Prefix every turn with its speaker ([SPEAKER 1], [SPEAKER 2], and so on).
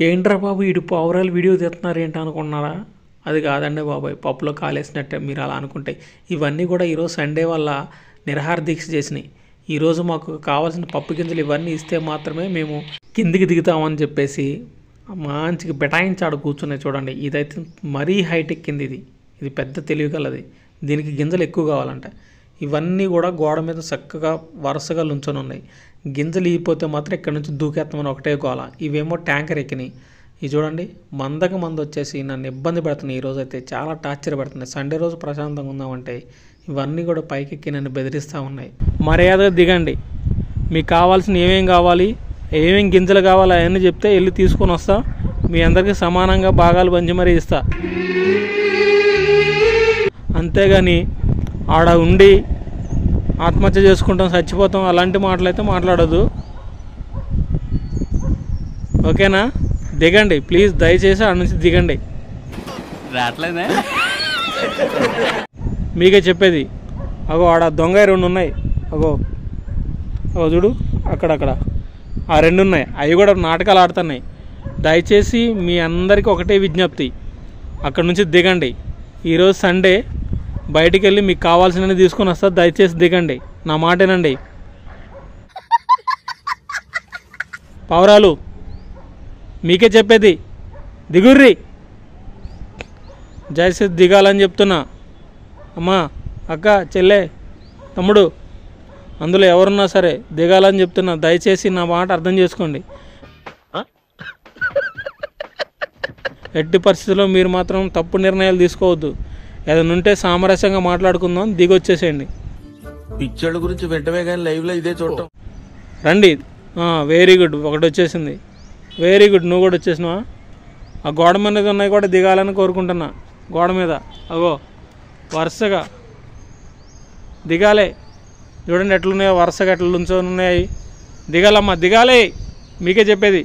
[SPEAKER 1] ఏంట్రా బాబు ఇటు పావురాలు వీడియో తీస్తున్నారు ఏంటి అనుకున్నారా? అది కాదండి బాబాయ్, పప్పులో కాలేసినట్టే మీరు అలా అనుకుంటే. ఇవన్నీ కూడా ఈరోజు సండే వల్ల నిరాహార దీక్ష చేసినాయి. ఈరోజు మాకు కావాల్సిన పప్పు గింజలు ఇవన్నీ ఇస్తే మాత్రమే మేము కిందికి దిగుతామని చెప్పేసి మంచిగా బెటాయించాడు కూర్చున్నాయి. చూడండి, ఇదైతే మరీ హైటెక్ కింది. ఇది పెద్ద తెలివి కలది. దీనికి గింజలు ఎక్కువ కావాలంట. ఇవన్నీ కూడా గోడ మీద చక్కగా వరుసగా లుంచొని ఉన్నాయి. గింజలు ఇగిపోతే మాత్రం ఇక్కడ నుంచి దూకేస్తామని ఒకటే గోల. ఇవేమో ట్యాంకర్ ఎక్కినాయి. ఇది చూడండి, మందకు మంది వచ్చేసి నన్ను ఇబ్బంది పెడుతున్నాయి. ఈరోజు అయితే చాలా టార్చర్ పెడుతున్నాయి. సండే రోజు ప్రశాంతంగా ఉందామంటే ఇవన్నీ కూడా పైకెక్కి నన్ను బెదిరిస్తూ ఉన్నాయి. మర్యాదగా దిగండి, మీకు కావాల్సిన ఏమేం కావాలి, ఏమేం గింజలు కావాలి అవన్నీ చెప్తే వెళ్ళి తీసుకొని వస్తా. మీ అందరికీ సమానంగా భాగాలు పంచి మరీ ఇస్తా. అంతేగాని ఆడ ఉండి ఆత్మహత్య చేసుకుంటాం, చచ్చిపోతాం అలాంటి మాటలైతే మాట్లాడదు. ఓకేనా? దిగండి ప్లీజ్, దయచేసి ఆడ నుంచి దిగండి.
[SPEAKER 2] రావట్లేదే
[SPEAKER 1] మీకే చెప్పేది. అగో ఆడ దొంగ 2 ఉన్నాయి. అగో చూడు, అక్కడక్కడ ఆ 2 ఉన్నాయి. అవి కూడా నాటకాలు ఆడుతున్నాయి. దయచేసి మీ అందరికీ ఒకటే విజ్ఞప్తి, అక్కడ నుంచి దిగండి. ఈరోజు సండే, బయటికి వెళ్ళి మీకు కావాల్సినవి తీసుకొని వస్తా. దయచేసి దిగండి, నా మాటేనండి. పావురాలు మీకే చెప్పేది, దిగుర్రి. దయచేసి దిగాలని చెప్తున్నా. అమ్మా, అక్క, చెల్లె, తమ్ముడు, అందులో ఎవరున్నా సరే దిగాలని చెప్తున్నా. దయచేసి నా మాట అర్థం చేసుకోండి. ఎట్టి పరిస్థితుల్లో మీరు మాత్రం తప్పు నిర్ణయాలు తీసుకోవద్దు. ఏదైనా ఉంటే సామరస్యంగా మాట్లాడుకుందాం, దిగొచ్చేసేయండి.
[SPEAKER 2] పిక్చర్ల గురించి వెంటనే కానీ లైవ్లో ఇదే చూడటం.
[SPEAKER 1] రండి. వెరీ గుడ్, ఒకటి వచ్చేసింది. వెరీ గుడ్, నువ్వు కూడా వచ్చేసినావా? ఆ గోడ మీద ఉన్నాయి కూడా దిగాలని కోరుకుంటున్నా. గోడ మీద అగో వరుసగా దిగాలే. చూడండి ఎట్లున్నాయో, వరుసగా ఎట్లా ఉంచొని ఉన్నాయి. దిగాలమ్మా, దిగాలి. మీకే చెప్పేది.